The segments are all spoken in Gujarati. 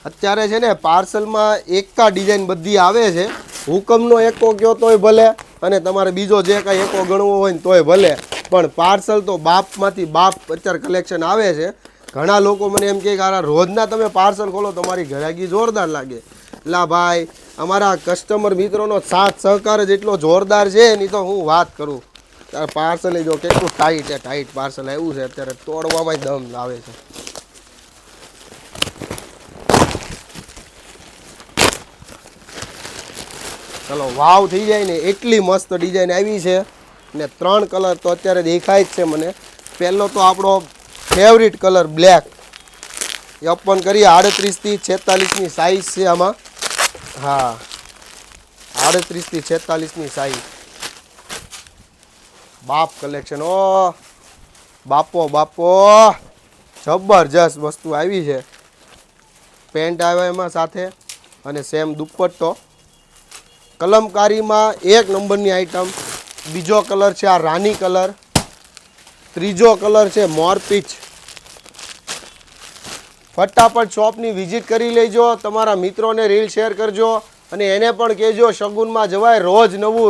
અત્યારે છે ને પાર્સલમાં એકા ડિઝાઇન બધી આવે છે. હુકમનો એકો કયો તોય ભલે અને તમારે બીજો જે કાંઈ એકો ગણવો હોય ને તોય ભલે, પણ પાર્સલ તો બાપમાંથી બાપ અત્યારે કલેક્શન આવે છે. ઘણા લોકો મને એમ કહે કે આ રોજના તમે પાર્સલ ખોલો તમારી ગ્રાહકી જોરદાર લાગે. એટલે ભાઈ અમારા કસ્ટમર મિત્રોનો સાથ સહકાર જ એટલો જોરદાર છે એની તો હું વાત કરું. ત્યારે પાર્સલ જો કેટલું ટાઈટ પાર્સલ આવ્યું છે, અત્યારે તોડવામાં દમ આવે છે. ચલો વાવ થઈ જાય ને એટલી મસ્ત ડિઝાઇન આવી છે ને 3 કલર તો અત્યારે દેખાય જ છે મને. પહેલો તો આપણો ફેવરિટ કલર બ્લેક, એ ઓપન કરીએ. 38 થી 46ની સાઈઝ છે આમાં. હા, 38 થી 46ની સાઈઝ. બાપ કલેક્શન, ઓ બાપો જબરજસ્ત વસ્તુ આવી છે. પેન્ટ આવે એમાં સાથે અને સેમ દુપટ્ટો. કલમકારીમાં એક નંબરની આઈટમ. બીજો કલર છે આ રાની કલર. ત્રીજો કલર છે મોરપીચ. ફટાફટ શોપની વિઝિટ કરી લેજો. તમારા મિત્રોને રીલ શેર કરજો અને એને પણ કહેજો શગુનમાં જવાય.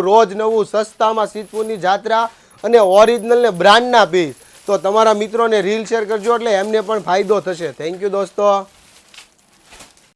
રોજ નવું સસ્તામાં સિદ્ધપુરની જાત્રા અને ઓરિજિનલ ને બ્રાન્ડના પીસ. તો તમારા મિત્રોને રીલ શેર કરજો એટલે એમને પણ ફાયદો થશે. થેન્ક યુ દોસ્તો.